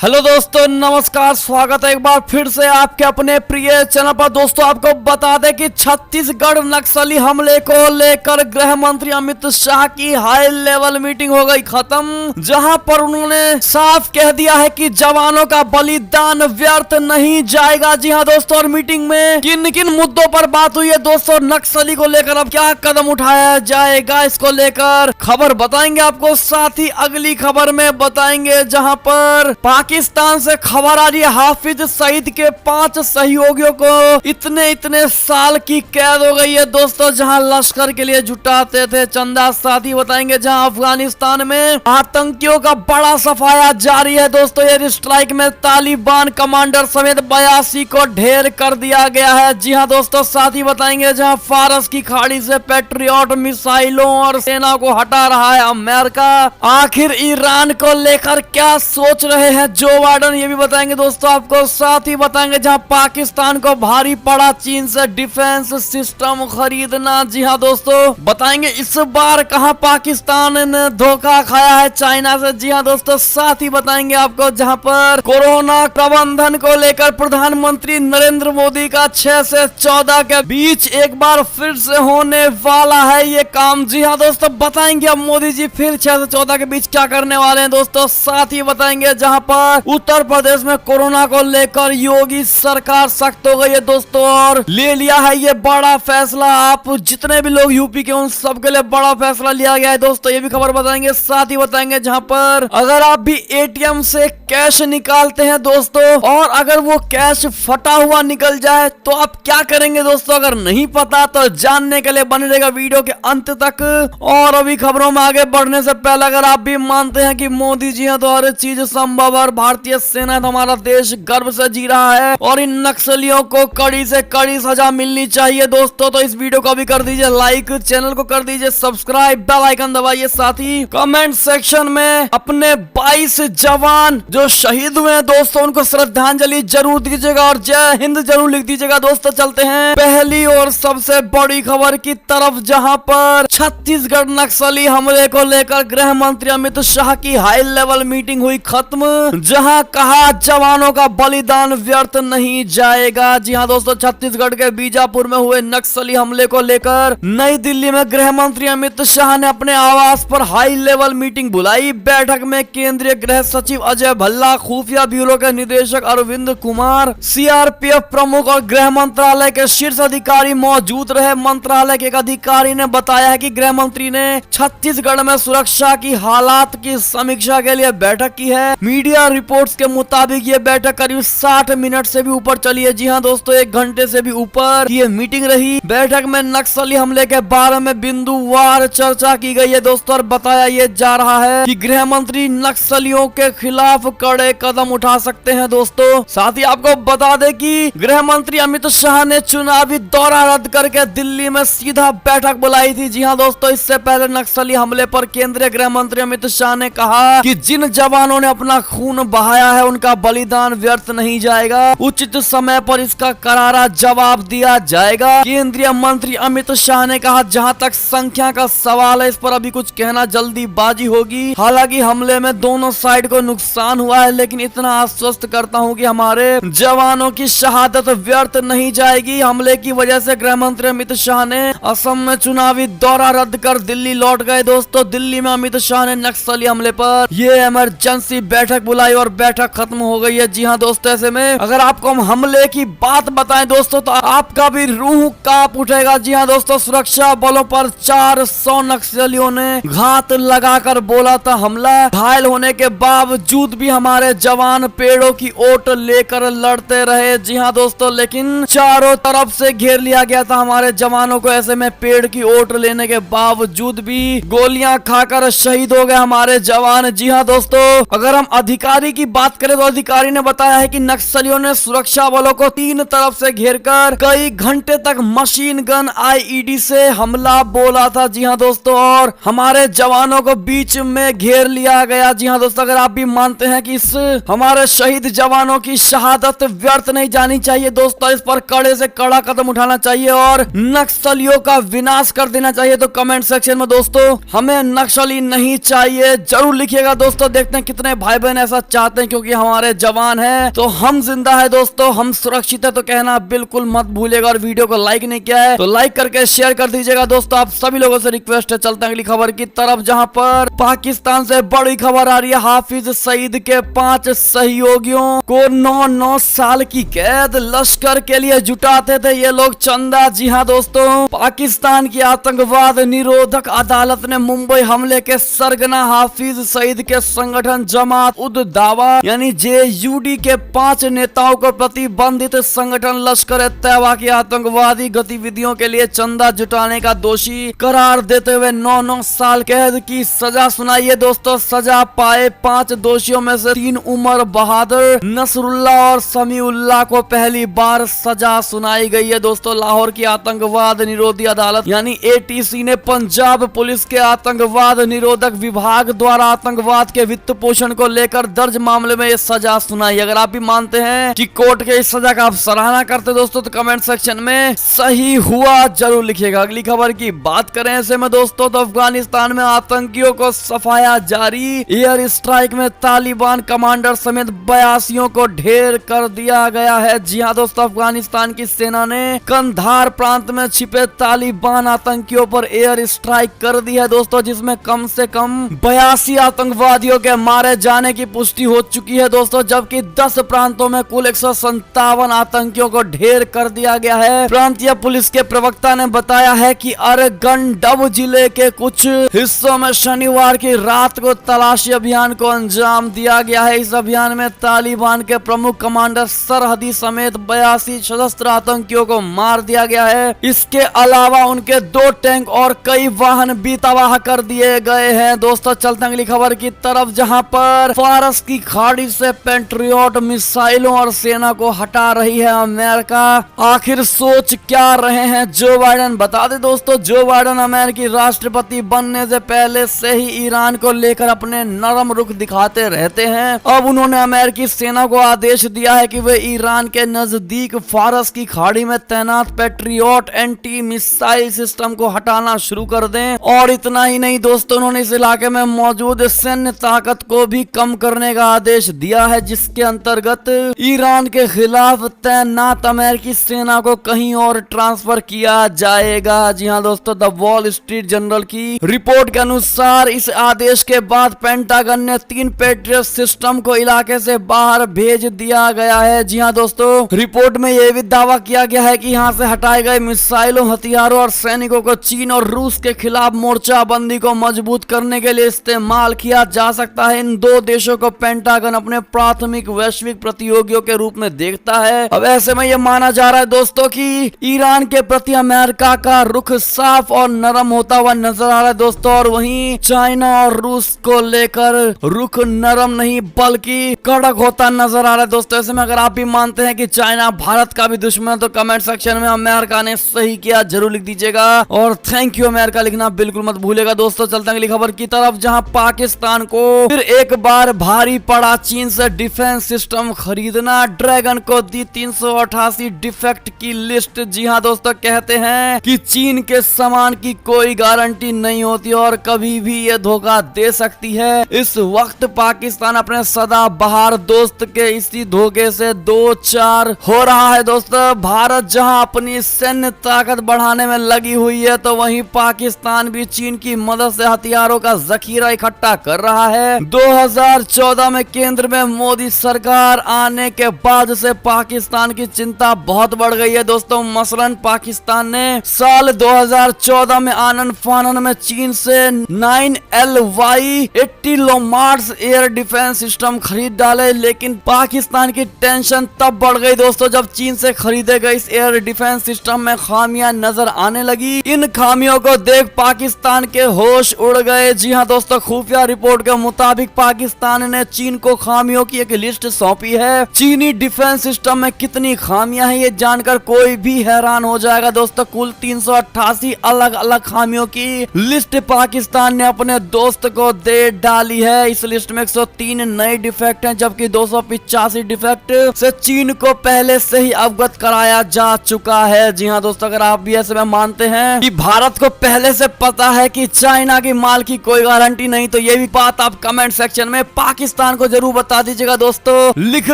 Hello दोस्तों, नमस्कार। स्वागत है एक बार फिर से आपके अपने प्रिय चैनल पर। दोस्तों, आपको बता दें कि छत्तीसगढ़ नक्सली हमले को लेकर गृह मंत्री अमित शाह की हाई लेवल मीटिंग हो गई खत्म, जहां पर उन्होंने साफ कह दिया है कि जवानों का बलिदान व्यर्थ नहीं जाएगा। जी हां दोस्तों, और मीटिंग में किन किन मुद्दों पर बात हुई है दोस्तों, नक्सली को लेकर अब क्या कदम उठाया जाएगा, इसको लेकर खबर बताएंगे आपको। साथ ही अगली खबर में बताएंगे जहां पर पाकिस्तान से खबर आ रही है हाफिज सईद के 5 सहयोगियों को इतने साल की कैद हो गई है दोस्तों, जहां लश्कर के लिए जुटाते थे चंदा। साथ ही बताएंगे जहां अफगानिस्तान में आतंकियों का बड़ा सफाया जारी है दोस्तों। एयर स्ट्राइक में तालिबान कमांडर समेत 82 को ढेर कर दिया गया है। जी हां दोस्तों, साथ ही बताएंगे जहां फारस की खाड़ी से पैट्रियट मिसाइलों और सेना को हटा रहा है अमेरिका। आखिर ईरान को लेकर क्या सोच रहे हैं जो बाइडेन, ये भी बताएंगे दोस्तों आपको। साथ ही बताएंगे जहां पाकिस्तान को भारी पड़ा चीन से डिफेंस सिस्टम खरीदना। जी हां दोस्तों, बताएंगे इस बार कहां पाकिस्तान ने धोखा खाया है चाइना से। जी हां दोस्तों, साथ ही बताएंगे आपको जहां पर कोरोना प्रबंधन को लेकर प्रधानमंत्री नरेंद्र मोदी का 6 से 14 के बीच एक बार फिर से होने वाला है ये काम। जी हां दोस्तों, बताएंगे अब मोदी जी फिर 6 से 14 के बीच क्या करने वाले हैं दोस्तों। साथ ही बताएंगे जहां पर उत्तर प्रदेश में कोरोना को लेकर योगी सरकार सख्त हो गई है दोस्तों, और ले लिया है ये बड़ा फैसला। आप जितने भी लोग यूपी के उन सबके लिए बड़ा फैसला लिया गया है दोस्तों, ये भी खबर बताएंगे। साथ ही बताएंगे जहां पर अगर आप भी एटीएम से कैश निकालते हैं दोस्तों, और अगर वो कैश फटा हुआ निकल जाए तो आप क्या करेंगे दोस्तों, अगर नहीं पता तो जानने के लिए बने रहेगा वीडियो के अंत तक। और अभी खबरों में आगे बढ़ने से पहले अगर आप भी मानते हैं कि मोदी जी हैं तो हर चीज संभव, और भारतीय सेना तो हमारा देश गर्व से जी रहा है, और इन नक्सलियों को कड़ी से कड़ी सजा मिलनी चाहिए दोस्तों, तो इस वीडियो को भी कर दीजिए लाइक, चैनल को कर दीजिए सब्सक्राइब, बेल आइकन दबाइए। साथ ही कमेंट सेक्शन में अपने 22 जवान जो शहीद हुए हैं दोस्तों, उनको श्रद्धांजलि जरूर दीजिएगा और जय हिंद जरूर लिख दीजिएगा दोस्तों। चलते हैं पहली और सबसे बड़ी खबर की तरफ, जहां पर छत्तीसगढ़ नक्सली हमले को लेकर गृह मंत्री अमित शाह की हाई लेवल मीटिंग हुई खत्म, जहां कहा जवानों का बलिदान व्यर्थ नहीं जाएगा। जी हां दोस्तों, छत्तीसगढ़ के बीजापुर में हुए नक्सली हमले को लेकर नई दिल्ली में गृह मंत्री अमित शाह ने अपने आवास पर हाई लेवल मीटिंग बुलाई। बैठक में केंद्रीय गृह सचिव अजय भल्ला, खुफिया ब्यूरो के निदेशक अरविंद कुमार, सीआरपीएफ प्रमुख और गृह मंत्रालय के शीर्ष अधिकारी मौजूद रहे। मंत्रालय के एक अधिकारी ने बताया है कि गृह मंत्री ने छत्तीसगढ़ में सुरक्षा की हालात की समीक्षा के लिए बैठक की है। मीडिया रिपोर्ट्स के मुताबिक ये बैठक करीब 60 मिनट से भी ऊपर चली है। जी हां दोस्तों, 1 घंटे से भी ऊपर ये मीटिंग रही। बैठक में नक्सली हमले के बारे में बिंदुवार चर्चा की गई है दोस्तों, और बताया ये जा रहा है कि गृह मंत्री नक्सलियों के खिलाफ कड़े कदम उठा सकते हैं दोस्तों। साथ ही आपको बता दें कि गृह मंत्री अमित शाह ने चुनावी दौरा रद्द करके दिल्ली में सीधा बैठक बुलाई थी। जी हां दोस्तों, इससे पहले नक्सली हमले पर केंद्रीय गृह मंत्री अमित शाह ने कहा कि जिन जवानों ने अपना खून बहाया है उनका बलिदान व्यर्थ नहीं जाएगा, उचित समय पर इसका करारा जवाब दिया जाएगा। केंद्रीय मंत्री अमित शाह ने कहा जहां तक संख्या का सवाल है, इस पर अभी कुछ कहना जल्दीबाजी होगी। हालांकि हमले में दोनों साइड को नुकसान हुआ है, लेकिन इतना आश्वस्त करता हूं कि हमारे जवानों की शहादत व्यर्थ नहीं जाएगी। हमले की वजह से गृह मंत्री अमित शाह ने असम में चुनावी दौरा रद्द कर दिल्ली लौट गए दोस्तों। दिल्ली में अमित शाह ने नक्सली हमले पर यह इमरजेंसी बैठक बुलाई और बैठक खत्म हो गई है। जी हां दोस्तों, ऐसे में अगर आपको हम हमले की बात बताएं दोस्तों तो आपका भी रूह कांप उठेगा। जी हां दोस्तों, सुरक्षा बलों पर 400 नक्सलियों ने घात लगाकर बोला था हमला। घायल होने के बावजूद भी हमारे जवान पेड़ों की ओट लेकर लड़ते रहे। जी हां दोस्तों, लेकिन चारों तरफ से घेर लिया गया था हमारे जवानों को। ऐसे में पेड़ की ओट लेने के बावजूद भी गोलियां खाकर शहीद हो गए हमारे जवान। जी हां दोस्तों, अगर हम अधिकारी की बात करें तो अधिकारी ने बताया है कि नक्सलियों ने सुरक्षा बलों को 3 तरफ से घेरकर कई घंटे तक मशीन गन आईईडी से हमला बोला था। जी हां दोस्तों, और हमारे जवानों को बीच में घेर लिया गया। जी हां दोस्तों, अगर आप भी मानते हैं कि इस हमारे शहीद जवानों की शहादत व्यर्थ नहीं जानी चाहिए दोस्तों, इस पर कड़े से कड़ा कदम उठाना चाहिए और नक्सलियों का विनाश कर देना चाहिए, तो कमेंट सेक्शन में दोस्तों हमें नक्सली नहीं चाहिए जरूर लिखिएगा दोस्तों। देखते हैं कितने भाई बहन ऐसा चाहते हैं, क्योंकि हमारे जवान है तो हम जिंदा है दोस्तों, हम सुरक्षित है तो कहना बिल्कुल मत भूलिएगा। और वीडियो को लाइक नहीं किया है तो लाइक करके शेयर कर दीजिएगा दोस्तों। आप सभी लोगों से रिक्वेस्ट है। चलते हैं अगली खबर की तरफ, जहां पर पाकिस्तान से बड़ी खबर आ रही है। हाफिज सईद के 5 सहयोगियों को 9-9 साल की कैद। लश्कर के लिए जुटाते थे ये लोग चंदा। जी हाँ दोस्तों, पाकिस्तान की आतंकवाद निरोधक अदालत ने मुंबई हमले के सरगना हाफिज सईद के संगठन जमात उद दावा यानी JUD के 5 नेताओं को प्रतिबंधित संगठन लश्कर तैयबा की आतंकवादी गतिविधियों के लिए चंदा जुटाने का दोषी करार देते हुए 9-9 साल कैद की सजा सुनाई है दोस्तों। सजा पाए 5 दोषियों में से 3 उमर बहादुर, नसरुल्लाह और समीउल्लाह को पहली बार सजा सुनाई गई है दोस्तों। लाहौर की आतंकवाद निरोधी अदालत यानी ATC ने पंजाब पुलिस के आतंकवाद निरोधक विभाग द्वारा आतंकवाद के वित्त पोषण को लेकर दर्ज मामले में ये सजा सुनाई। अगर आप भी मानते हैं कि कोर्ट के इस सजा का आप सराहना करते दोस्तों तो कमेंट सेक्शन में सही हुआ जरूर लिखिएगा। अगली खबर की बात करें ऐसे में दोस्तों तो अफगानिस्तान में आतंकियों को सफाया जारी। एयर स्ट्राइक में तालिबान कमांडर समेत 82 को ढेर कर दिया गया है। जी हाँ दोस्तों, अफगानिस्तान की सेना ने कंधार प्रांत में छिपे तालिबान आतंकियों पर एयर स्ट्राइक कर दी है दोस्तों, जिसमें कम से कम 82 आतंकवादियों के मारे जाने की पुष्टि हो चुकी है दोस्तों, जबकि 10 प्रांतों में कुल 157 आतंकियों को ढेर कर दिया गया है। प्रांतीय पुलिस के प्रवक्ता ने बताया है कि अरगंडब जिले के कुछ हिस्सों में शनिवार की रात को तलाशी अभियान को अंजाम दिया गया है। इस अभियान में तालिबान के प्रमुख कमांडर सरहदी समेत 82 सशस्त्र आतंकियों को मार दिया गया है। इसके अलावा उनके 2 टैंक और कई वाहन भी तबाह कर दिए गए हैं दोस्तों। चलते अगली खबर की तरफ, जहां पर फारस की खाड़ी से पेट्रियोट मिसाइलों और सेना को हटा रही है अमेरिका। आखिर सोच क्या रहे हैं जो बाइडेन? बता दे दोस्तों, जो बाइडेन अमेरिकी राष्ट्रपति बनने से पहले से ही ईरान को लेकर अपने नरम रुख दिखाते रहते हैं। अब उन्होंने अमेरिकी सेना को आदेश दिया है कि वे ईरान के नजदीक फारस की खाड़ी में तैनात पेट्रियोट एंटी मिसाइल सिस्टम को हटाना शुरू कर दें। और इतना ही नहीं दोस्तों, उन्होंने इस इलाके में मौजूद सैन्य ताकत को भी कम करने का आदेश दिया है, जिसके अंतर्गत ईरान के खिलाफ तैनात अमेरिकी सेना को कहीं और ट्रांसफर किया जाएगा। जी हाँ दोस्तों, द वॉल स्ट्रीट जर्नल की रिपोर्ट के अनुसार इस आदेश के बाद पेंटागन ने 3 पेट्रियट सिस्टम को इलाके से बाहर भेज दिया गया है। जी हाँ दोस्तों, रिपोर्ट में यह भी दावा किया गया है कि यहाँ से हटाए गए मिसाइलों, हथियारों और सैनिकों को चीन और रूस के खिलाफ मोर्चाबंदी को मजबूत करने के लिए इस्तेमाल किया जा सकता है। इन 2 देशों को पेंटागन अपने प्राथमिक वैश्विक प्रतियोगियों के रूप में देखता है। अब ऐसे में यह माना जा रहा है दोस्तों कि ईरान के प्रति अमेरिका का रुख साफ और नरम होता हुआ नजर आ रहा है दोस्तों, और वहीं चाइना और रूस को लेकर रुख नरम नहीं बल्कि कड़क होता नजर आ रहा है दोस्तों। ऐसे में अगर आप भी मानते हैं कि चाइना भारत का भी दुश्मन है तो कमेंट सेक्शन में अमेरिका ने सही किया जरूर लिख दीजिएगा, और थैंक यू अमेरिका लिखना बिल्कुल मत भूलेगा दोस्तों। चलते हैं अगली खबर की तरफ, जहां पाकिस्तान को फिर एक बार भारी पड़ा चीन से डिफेंस सिस्टम खरीदना। ड्रैगन को दी 388 डिफेक्ट की लिस्ट। जी हाँ दोस्तों, कहते हैं कि चीन के सामान की कोई गारंटी नहीं होती और कभी भी ये धोखा दे सकती है। इस वक्त पाकिस्तान अपने सदा बहार दोस्त के इसी धोखे से 2-4 हो रहा है दोस्तों। भारत जहां अपनी सैन्य ताकत बढ़ाने में लगी हुई है तो वहीं पाकिस्तान भी चीन की मदद से हथियारों का जखीरा इकट्ठा कर रहा है। 2014 में केंद्र में मोदी सरकार आने के बाद से पाकिस्तान की चिंता बहुत बढ़ गई है दोस्तों। मसलन पाकिस्तान ने साल 2014 में आनन फानन में चीन से 9LY-80 लोमार्स एयर डिफेंस सिस्टम खरीद डाले, लेकिन पाकिस्तान की टेंशन तब बढ़ गई दोस्तों जब चीन से खरीदे गए इस एयर डिफेंस सिस्टम में खामियां नजर आने लगी। इन खामियों को देख पाकिस्तान के होश उड़ गए। जी हाँ दोस्तों, खुफिया रिपोर्ट के मुताबिक पाकिस्तान ने चीन को खामियों की एक लिस्ट सौंपी है। चीनी डिफेंस सिस्टम में कितनी खामियां हैं ये जानकर कोई भी हैरान हो जाएगा दोस्तों। कुल 388 अलग अलग खामियों की लिस्ट पाकिस्तान ने अपने दोस्त को दे डाली है। इस लिस्ट में 103 नए डिफेक्ट हैं, जबकि 285 डिफेक्ट से चीन को पहले से ही अवगत कराया जा चुका है। जी हाँ दोस्तों, अगर आप भी ऐसे में मानते हैं कि भारत को पहले से पता है कि चाइना की माल की कोई गारंटी नहीं, तो ये भी बात आप कमेंट सेक्शन में पाकिस्तान पाकिस्तान को जरूर बता दीजिएगा दोस्तों लिख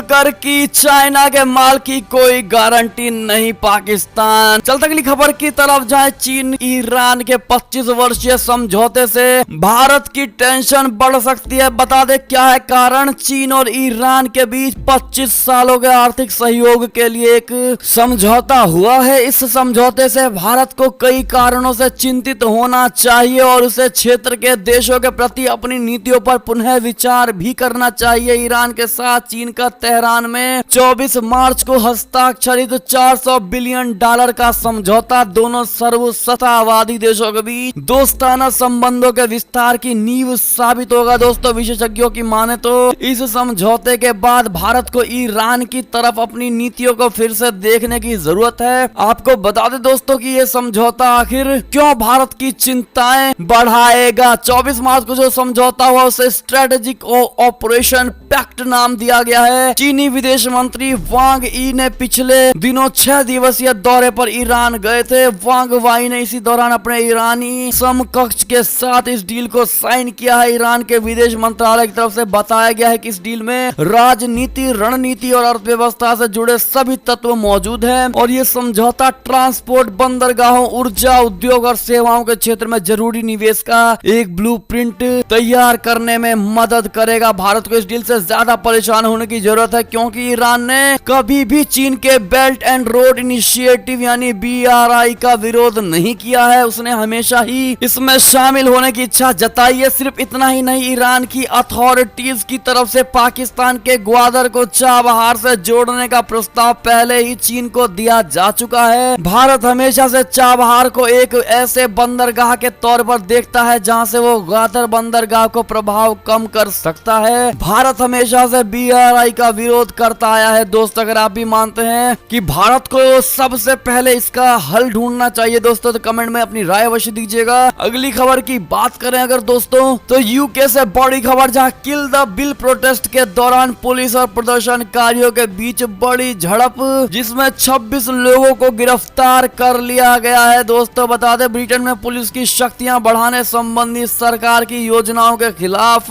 कर कि चाइना के माल की कोई गारंटी नहीं पाकिस्तान। चलते अगली खबर की तरफ जाए। चीन ईरान के 25 वर्षीय समझौते से भारत की टेंशन बढ़ सकती है। बता दे क्या है कारण। चीन और ईरान के बीच 25 सालों के आर्थिक सहयोग के लिए एक समझौता हुआ है। इस समझौते से भारत को कई कारणों से चिंतित होना चाहिए और उसे क्षेत्र के देशों के प्रति अपनी नीतियों पर पुनः विचार भी करना चाहिए। ईरान के साथ चीन का तेहरान में 24 मार्च को हस्ताक्षरित $400 बिलियन का समझौता दोनों सर्वसत्तावादी देशों के बीच दोस्ताना संबंधों के विस्तार की नींव साबित होगा। दोस्तों विशेषज्ञों की माने तो इस समझौते के बाद भारत को ईरान की तरफ अपनी नीतियों को फिर से देखने की जरूरत है। आपको बता दें दोस्तों कि ये समझौता आखिर क्यों भारत की चिंताएं बढ़ाएगा। 24 मार्च को जो समझौता हुआ उसे स्ट्रेटेजिक ऑपरेशन पैक्ट नाम दिया गया है। चीनी विदेश मंत्री वांग ई ने पिछले दिनों 6 दिवसीय दौरे पर ईरान गए थे। वांग वाई ने इसी दौरान अपने ईरानी समकक्ष के साथ इस डील को साइन किया है। ईरान के विदेश मंत्रालय की तरफ से बताया गया है कि इस डील में राजनीति, रणनीति और अर्थव्यवस्था से जुड़े सभी तत्व मौजूद हैं और ये समझौता ट्रांसपोर्ट, बंदरगाहों, ऊर्जा, उद्योग और सेवाओं के क्षेत्र में जरूरी निवेश का एक ब्लूप्रिंट तैयार करने में मदद करेगा। भारत को इस डील से ज्यादा परेशान होने की जरूरत है क्योंकि ईरान ने कभी भी चीन के बेल्ट एंड रोड इनिशिएटिव यानी BRI का विरोध नहीं किया है। उसने हमेशा ही इसमें शामिल होने की इच्छा जताई है। सिर्फ इतना ही नहीं, ईरान की अथॉरिटीज की तरफ से पाकिस्तान के ग्वादर को चाबहार से जोड़ने का प्रस्ताव पहले ही चीन को दिया जा चुका है। भारत हमेशा से चाबहार को एक ऐसे बंदरगाह के तौर पर देखता है जहां से वो ग्वादर बंदरगाह को प्रभाव कम कर सकता है। भारत हमेशा से BRI का विरोध करता आया है। दोस्त अगर आप भी मानते हैं कि भारत को सबसे पहले इसका हल ढूंढना चाहिए दोस्तों तो कमेंट में अपनी राय अवश्य दीजिएगा। अगली खबर की बात करें अगर दोस्तों तो यूके से बड़ी खबर, जहां किल द बिल प्रोटेस्ट के दौरान पुलिस और प्रदर्शनकारियों के बीच बड़ी झड़प जिसमें 26 लोगों को गिरफ्तार कर लिया गया है। दोस्तों बता दें ब्रिटेन में पुलिस की शक्तियां बढ़ाने संबंधी सरकार की योजनाओं के खिलाफ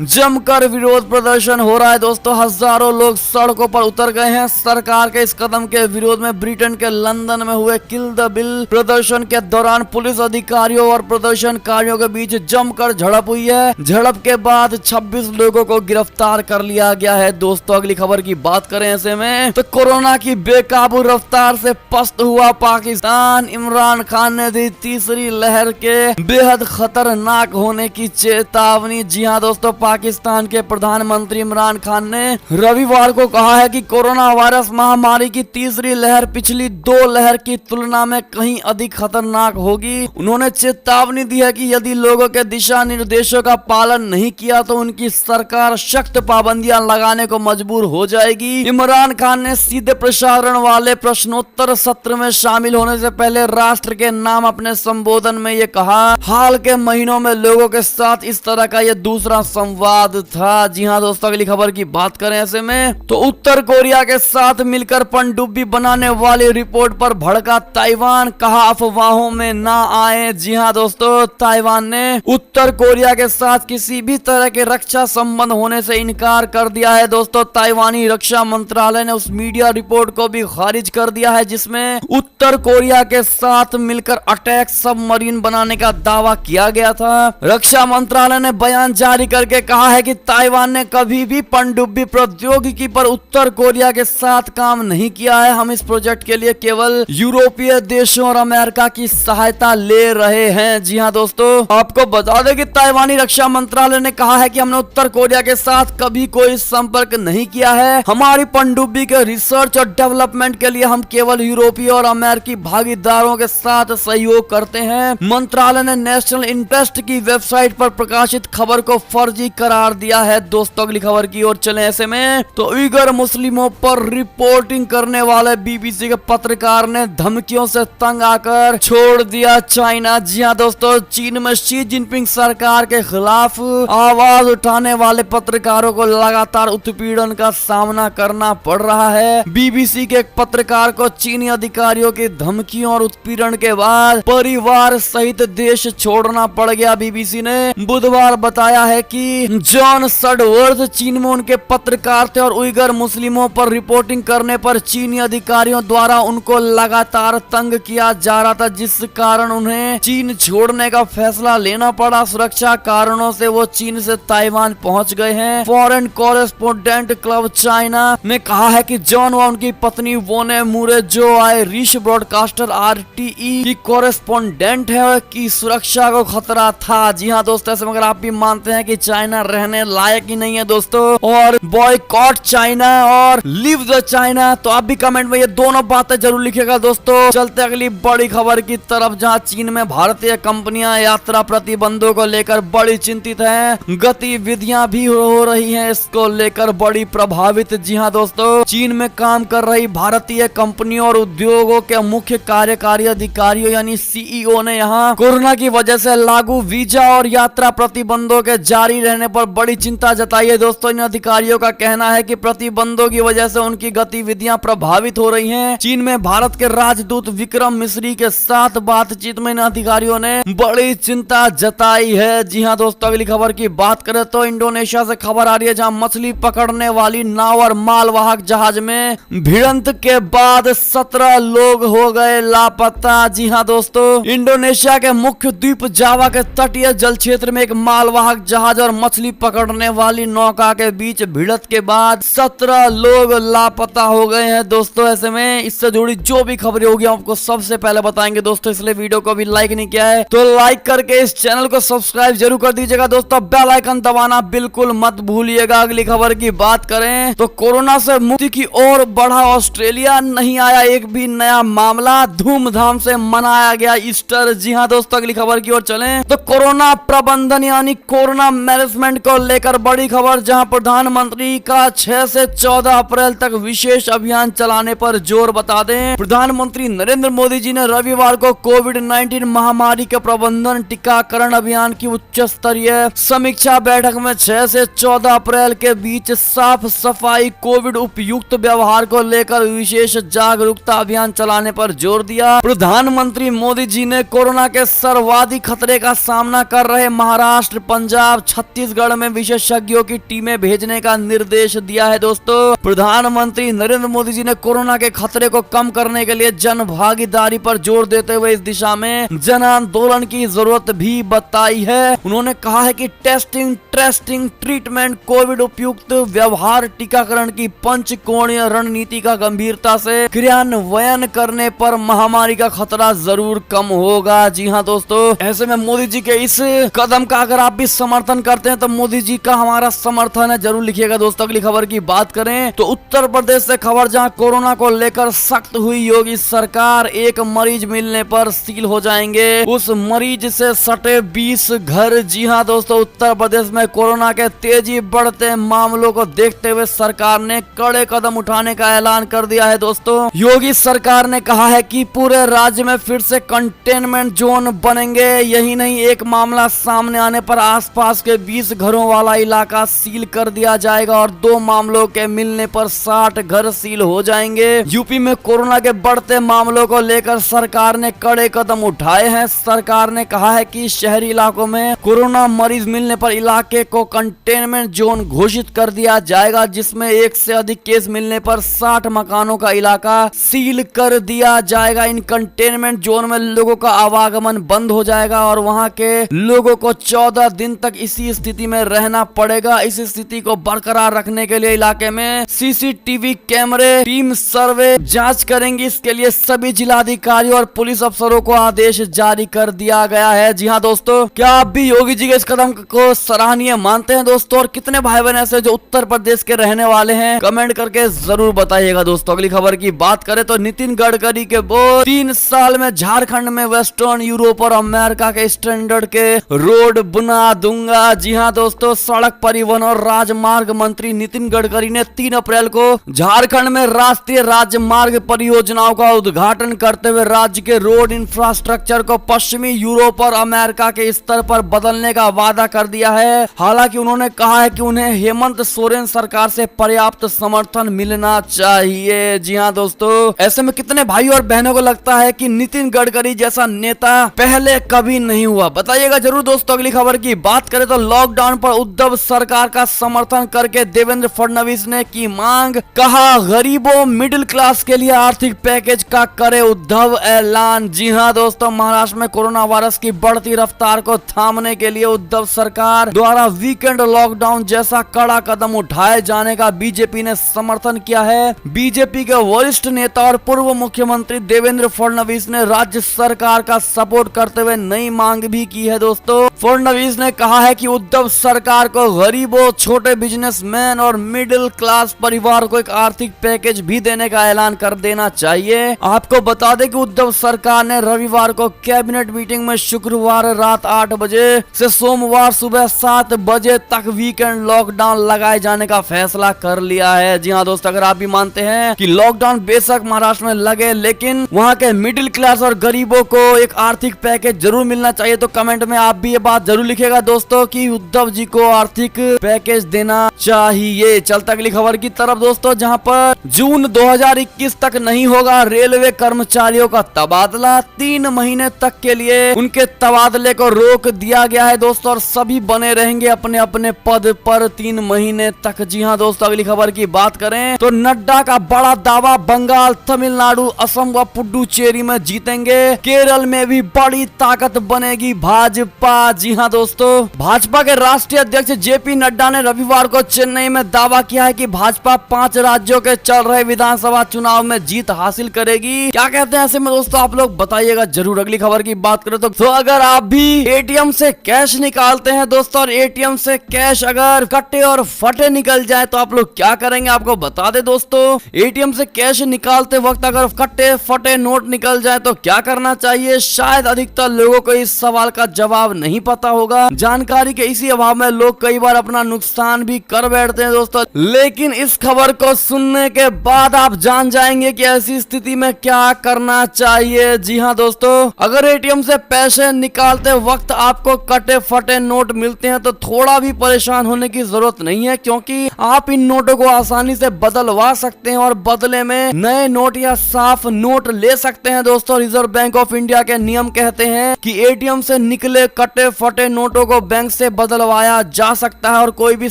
जमकर विरोध प्रदर्शन हो रहा है। दोस्तों हजारों लोग सड़कों पर उतर गए हैं। सरकार के इस कदम के विरोध में ब्रिटेन के लंदन में हुए किल द बिल प्रदर्शन के दौरान पुलिस अधिकारियों और प्रदर्शनकारियों के बीच जमकर झड़प हुई है। झड़प के बाद 26 लोगों को गिरफ्तार कर लिया गया है। दोस्तों अगली खबर की बात करें ऐसे में तो कोरोना की बेकाबू रफ्तार से पस्त हुआ पाकिस्तान। इमरान खान ने दी तीसरी लहर के बेहद खतरनाक होने की चेतावनी। जी हाँ दोस्तों, पाकिस्तान के प्रधानमंत्री इमरान खान ने रविवार को कहा है कि कोरोना वायरस महामारी की तीसरी लहर पिछली 2 लहर की तुलना में कहीं अधिक खतरनाक होगी। उन्होंने चेतावनी दी है कि यदि लोगों के दिशा निर्देशों का पालन नहीं किया तो उनकी सरकार सख्त पाबंदियां लगाने को मजबूर हो जाएगी। इमरान खान ने सीधे प्रसारण वाले प्रश्नोत्तर सत्र में शामिल होने से पहले राष्ट्र के नाम अपने संबोधन में ये कहा, हाल के महीनों में लोगों के साथ इस तरह का ये दूसरा संवाद था। जी हाँ दोस्तों, अगली खबर की बात करें ऐसे में तो उत्तर कोरिया के साथ मिलकर पनडुब्बी बनाने वाली रिपोर्ट पर भड़का ताइवान, कहा अफवाहों में ना आए। जी हाँ दोस्तों, ताइवान ने उत्तर कोरिया के साथ किसी भी तरह के रक्षा संबंध होने से इनकार कर दिया है। दोस्तों ताइवानी रक्षा मंत्रालय ने उस मीडिया रिपोर्ट को भी खारिज कर दिया है जिसमें उत्तर कोरिया के साथ मिलकर अटैक सबमरीन बनाने का दावा किया गया था। रक्षा मंत्रालय ने बयान जारी करके कहा है कि ताइवान ने कभी भी पनडुब्बी प्रौद्योगिकी पर उत्तर कोरिया के साथ काम नहीं किया है। हम इस प्रोजेक्ट के लिए केवल यूरोपीय देशों और अमेरिका की सहायता ले रहे हैं। जी हाँ दोस्तों, आपको बता दें कि ताइवानी रक्षा मंत्रालय ने कहा है कि हमने उत्तर कोरिया के साथ कभी कोई संपर्क नहीं किया है। हमारी पनडुब्बी के रिसर्च और डेवलपमेंट के लिए हम केवल यूरोपीय और अमेरिकी भागीदारों के साथ सहयोग करते हैं। मंत्रालय ने नेशनल इंटरेस्ट की वेबसाइट पर प्रकाशित खबर को फर्जी करार दिया है। दोस्तों अगली खबर की ओर चले ऐसे में तो उइगर मुस्लिमों पर रिपोर्टिंग करने वाले BBC के पत्रकार ने धमकियों से तंग आकर छोड़ दिया चाइना। जी हाँ दोस्तों, चीन में शी जिनपिंग सरकार के खिलाफ आवाज उठाने वाले पत्रकारों को लगातार उत्पीड़न का सामना करना पड़ रहा है। BBC के एक पत्रकार को चीनी अधिकारियों की धमकियों और उत्पीड़न के बाद परिवार सहित देश छोड़ना पड़ गया। BBC ने बुधवार बताया है कि जॉन सडवर्थ चीन में उनके पत्रकार थे और उइगर मुस्लिमों पर रिपोर्टिंग करने पर चीनी अधिकारियों द्वारा उनको लगातार तंग किया जा रहा था, जिस कारण उन्हें चीन छोड़ने का फैसला लेना पड़ा। सुरक्षा कारणों से वो चीन से ताइवान पहुंच गए हैं। फॉरेन कॉरेस्पोंडेंट क्लब चाइना ने कहा है कि जॉन व उनकी पत्नी वोने मुरे जो आयरिश ब्रॉडकास्टर RTE की कॉरेस्पोंडेंट है की सुरक्षा को खतरा था। जी हाँ दोस्तों, ऐसे मगर आप भी मानते हैं कि चाइना रहने लायक ही नहीं है दोस्तों, और बॉयकॉट चाइना और लीव द चाइना। तो आप भी कमेंट में ये दोनों बातें जरूर लिखिएगा दोस्तों। चलते अगली बड़ी खबर की तरफ, जहां चीन में भारतीय कंपनियां यात्रा प्रतिबंधों को लेकर बड़ी चिंतित हैं। गतिविधियां भी हो रही हैं इसको लेकर बड़ी प्रभावित। जी हाँ दोस्तों, चीन में काम कर रही भारतीय कंपनियों और उद्योगों के मुख्य कार्यकारी अधिकारियों यानी CEO ने यहाँ कोरोना की वजह से लागू वीजा और यात्रा प्रतिबंधों के जारी रहने पर बड़ी चिंता जताई है दोस्तों। इन अधिकारियों का कहना है कि प्रतिबंधों की वजह से उनकी गतिविधियां प्रभावित हो रही हैं। चीन में भारत के राजदूत विक्रम मिश्री के साथ बातचीत में इन अधिकारियों ने बड़ी चिंता जताई है। जी हाँ दोस्तों, अगली खबर की बात करें तो इंडोनेशिया से खबर आ रही है, जहां मछली पकड़ने वाली नाव और मालवाहक जहाज में भिड़ंत के बाद 17 लोग हो गए लापता। जी हाँ दोस्तों, इंडोनेशिया के मुख्य द्वीप जावा के तटीय जल क्षेत्र में एक मालवाहक जहाज और मछली पकड़ने वाली नौका के बीच भिड़ंत के बाद 17 लोग लापता हो गए हैं दोस्तों। ऐसे में इससे जुड़ी जो भी खबरें होगी आपको सबसे पहले बताएंगे दोस्तों, इसलिए वीडियो को भी लाइक नहीं किया है तो लाइक करके इस चैनल को सब्सक्राइब जरूर कर दीजिएगा दोस्तों। बेल आइकन दबाना बिल्कुल मत भूलिएगा। अगली खबर की बात करें तो कोरोना से मुक्ति की ओर बढ़ा ऑस्ट्रेलिया, नहीं आया एक भी नया मामला, धूमधाम से मनाया गया ईस्टर। जी हाँ दोस्तों, अगली खबर की ओर चलें तो कोरोना प्रबंधन यानी कोरोना मैनेजमेंट को लेकर बड़ी खबर, जहां प्रधानमंत्री का 6 से 14 अप्रैल तक विशेष अभियान चलाने पर जोर। बता दें, प्रधानमंत्री नरेंद्र मोदी जी ने रविवार को कोविड-19 महामारी के प्रबंधन टीकाकरण अभियान की उच्च स्तरीय समीक्षा बैठक में 6 से 14 अप्रैल के बीच साफ सफाई, कोविड उपयुक्त व्यवहार को लेकर विशेष जागरूकता अभियान चलाने पर जोर दिया। प्रधानमंत्री मोदी जी ने कोरोना के सर्वाधिक खतरे का सामना कर रहे महाराष्ट्र, पंजाब, छत्तीसगढ़ में विशेषज्ञों की टीमें भेजने का निर्देश दिया है दोस्तों। प्रधानमंत्री नरेंद्र मोदी जी ने कोरोना के खतरे को कम करने के लिए जन भागीदारी पर जोर देते हुए इस दिशा में जन आंदोलन की जरूरत भी बताई है। उन्होंने कहा है कि टेस्टिंग, ट्रेसिंग, ट्रीटमेंट, कोविड उपयुक्त व्यवहार, टीकाकरण की पंचकोणीय रणनीति का गंभीरता से क्रियान्वयन करने पर महामारी का खतरा जरूर कम होगा। जी हाँ दोस्तों, ऐसे में मोदी जी के इस कदम का अगर आप भी समर्थन करते हैं तो मोदी जी का हमारा समर्थन है, जरूर लिखिएगा दोस्तों। अगली खबर की बात करें तो उत्तर प्रदेश से खबर, जहां कोरोना को लेकर सख्त हुई योगी सरकार, एक मरीज मिलने पर सील हो जाएंगे उस मरीज से सटे 20 घर। जी हाँ दोस्तों, उत्तर प्रदेश में कोरोना के तेजी बढ़ते मामलों को देखते हुए सरकार ने कड़े कदम उठाने का ऐलान कर दिया है दोस्तों। योगी सरकार ने कहा है कि पूरे राज्य में फिर से कंटेनमेंट जोन बनेंगे। यही नहीं, एक मामला सामने आने पर आसपास के 20 घरों वाला इलाका सील कर दिया जाएगा और 2 मामलों के मिलने पर 60 घर सील हो जाएंगे। यूपी में कोरोना के बढ़ते मामलों को लेकर सरकार ने कड़े कदम उठाए हैं। सरकार ने कहा है कि शहरी इलाकों में कोरोना मरीज मिलने पर इलाके को कंटेनमेंट जोन घोषित कर दिया जाएगा, जिसमें 1 से अधिक केस मिलने पर 60 मकानों का इलाका सील कर दिया जाएगा। इन कंटेनमेंट जोन में लोगों का आवागमन बंद हो जाएगा और वहां के लोगों को 14 दिन तक इसी स्थिति में रहना पड़ेगा। इस स्थिति को बरकरार रखने के लिए इलाके में CCTV कैमरे टीम सर्वे जांच करेंगी। इसके लिए सभी जिलाधिकारियों और पुलिस अफसरों को आदेश जारी कर दिया गया है। जी हाँ दोस्तों, क्या आप भी योगी जी के इस कदम को सराहनीय मानते हैं दोस्तों? और कितने भाई बहन ऐसे जो उत्तर प्रदेश के रहने वाले हैं, कमेंट करके जरूर बताइएगा दोस्तों। अगली खबर की बात करें तो नितिन गडकरी के बोल, 3 साल में झारखंड में वेस्टर्न यूरोप और अमेरिका के स्टैंडर्ड के रोड बना दूंगा। जी हाँ दोस्तों, सड़क परिवहन और राजमार्ग मंत्री नितिन गडकरी ने 3 अप्रैल को झारखंड में राष्ट्रीय राजमार्ग परियोजनाओं का उद्घाटन करते हुए राज्य के रोड इंफ्रास्ट्रक्चर को पश्चिमी यूरोप और अमेरिका के स्तर पर बदलने का वादा कर दिया है। हालांकि उन्होंने कहा है कि उन्हें हेमंत सोरेन सरकार से पर्याप्त समर्थन मिलना चाहिए। जी हाँ दोस्तों, ऐसे में कितने भाई और बहनों को लगता है कि नितिन गडकरी जैसा नेता पहले कभी नहीं हुआ? बताइएगा जरूर दोस्तों। अगली खबर की बात करें तो लॉकडाउन पर उद्धव सरकार का समर्थन करके देवेंद्र फडणवीस ने की मांग, कहा गरीबों मिडिल क्लास के लिए आर्थिक पैकेज का करे उद्धव ऐलान। जी हां दोस्तों, महाराष्ट्र में कोरोना वायरस की बढ़ती रफ्तार को थामने के लिए उद्धव सरकार द्वारा वीकेंड लॉकडाउन जैसा कड़ा कदम उठाए जाने का बीजेपी ने समर्थन किया है। बीजेपी के वरिष्ठ नेता और पूर्व मुख्यमंत्री देवेंद्र फडणवीस ने राज्य सरकार का सपोर्ट करते हुए नई मांग भी की है। दोस्तों, फडणवीस ने कहा है कि उद्धव सरकार को गरीबों, छोटे बिजनेसमैन और मिडिल क्लास परिवार को एक आर्थिक पैकेज भी देने का ऐलान कर देना चाहिए। आपको बता दें कि उद्धव सरकार ने रविवार को कैबिनेट मीटिंग में शुक्रवार रात 8 बजे से सोमवार सुबह 7 बजे तक वीकेंड लॉकडाउन लगाए जाने का फैसला कर लिया है। जी हाँ दोस्तों, अगर आप भी मानते हैं कि लॉकडाउन बेशक महाराष्ट्र में लगे, लेकिन वहाँ के मिडिल क्लास और गरीबों को एक आर्थिक पैकेज जरूर मिलना चाहिए, तो कमेंट में आप भी ये बात जरूर लिखिएगा दोस्तों कि उद्धव जी को आर्थिक पैकेज देना चाहिए। चलता अगली खबर की तरफ दोस्तों, जहां पर जून 2021 तक नहीं होगा रेलवे कर्मचारियों का तबादला। 3 महीने तक के लिए उनके तबादले को रोक दिया गया है दोस्तों, और सभी बने रहेंगे अपने अपने पद पर 3 महीने तक। जी हाँ दोस्तों, अगली खबर की बात करें तो नड्डा का बड़ा दावा, बंगाल, तमिलनाडु, असम व पुडुचेरी में जीतेंगे। केरल में भी बड़ी ताकत बनेगी भाजपा। जी हाँ दोस्तों, भाजपा के राष्ट्रीय अध्यक्ष जेपी नड्डा ने रविवार को चेन्नई में दावा किया है कि भाजपा 5 राज्यों के चल रहे विधानसभा चुनाव में जीत हासिल करेगी। क्या कहते हैं ऐसे में दोस्तों, आप लोग बताइएगा जरूर। अगली खबर की बात करें तो अगर आप भी एटीएम से कैश निकालते हैं दोस्तों, और एटीएम से कैश अगर कटे और फटे निकल जाए तो आप लोग क्या करेंगे, आपको बता दे दोस्तों। एटीएम से कैश निकालते वक्त अगर कटे फटे नोट निकल जाए तो क्या करना चाहिए, शायद अधिकतर लोगों को इस सवाल का जवाब नहीं पता होगा। जानकारी के इसी अभाव में लोग कई बार अपना नुकसान भी कर बैठते हैं दोस्तों, लेकिन इस खबर को सुनने के बाद आप जान जाएंगे कि ऐसी स्थिति में क्या करना चाहिए। जी हाँ दोस्तों, अगर एटीएम से पैसे निकालते वक्त आपको कटे फटे नोट मिलते हैं तो थोड़ा भी परेशान होने की जरूरत नहीं है, क्योंकि आप इन नोटों को आसानी से बदलवा सकते हैं और बदले में नए नोट या साफ नोट ले सकते हैं दोस्तों। रिजर्व बैंक ऑफ इंडिया के नियम कहते हैं कि एटीएम से निकले कटे फटे नोटों को बैंक से बदलवाया जा सकता है, और कोई भी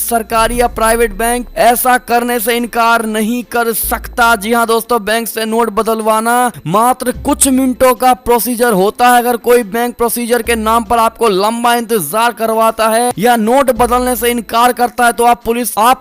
सरकारी या प्राइवेट बैंक ऐसा करने से इनकार नहीं कर सकता। जी हाँ दोस्तों, बैंक से नोट बदलवाना मात्र कुछ मिनटों का प्रोसीजर होता है। अगर कोई बैंक प्रोसीजर के नाम पर आपको लंबा इंतजार करवाता है या नोट बदलने से इनकार करता है तो आप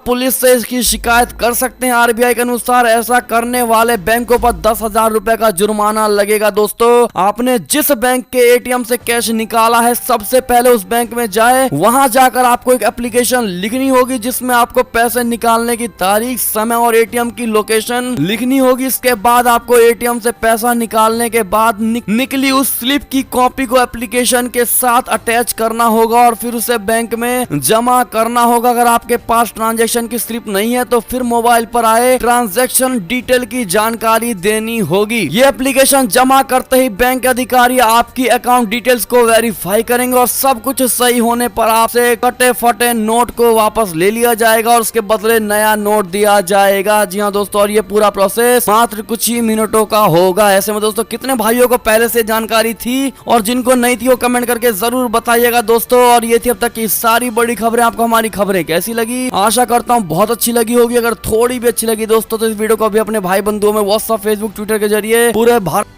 पुलिस से इसकी शिकायत कर सकते हैं। आरबीआई के अनुसार ऐसा करने वाले बैंकों पर 10,000 रुपए का जुर्माना लगेगा। दोस्तों, आपने जिस बैंक के एटीएम से कैश निकाला है सबसे पहले उस बैंक में जाए, वहां जाकर आपको एक एप्लीकेशन लिखनी होगी जिसमें आपको पैसे निकालने की तारीख, समय और एटीएम की लोकेशन लिखनी होगी। इसके बाद आपको एटीएम से पैसा निकालने के बाद निकली उस स्लिप की कॉपी को एप्लीकेशन के साथ अटैच करना होगा और फिर उसे बैंक में जमा करना होगा। अगर आपके पास ट्रांजैक्शन की स्लिप नहीं है तो फिर मोबाइल पर आए ट्रांजैक्शन डिटेल की जानकारी देनी होगी। ये एप्लीकेशन जमा करते ही बैंक अधिकारी आपकी अकाउंट डिटेल्स को वेरीफाई करेंगे और सब कुछ सही होने पर आपसे कटे फटे नोट को वापस ले लिया जाएगा और उसके बदले नया नोट दिया जाएगा। जी हाँ दोस्तों, और ये पूरा प्रोसेस मात्र कुछ ही मिनटों का होगा। ऐसे में दोस्तों कितने भाइयों को पहले से जानकारी थी और जिनको नहीं थी वो कमेंट करके जरूर बताइएगा दोस्तों। और ये थी अब तक की सारी बड़ी खबरें। आपको हमारी खबरें कैसी लगी, आशा करता हूँ बहुत अच्छी लगी होगी। अगर थोड़ी भी अच्छी लगी दोस्तों तो इस वीडियो को भी अपने भाई बंधुओं में व्हाट्सएप, फेसबुक, ट्विटर के जरिए पूरे भारत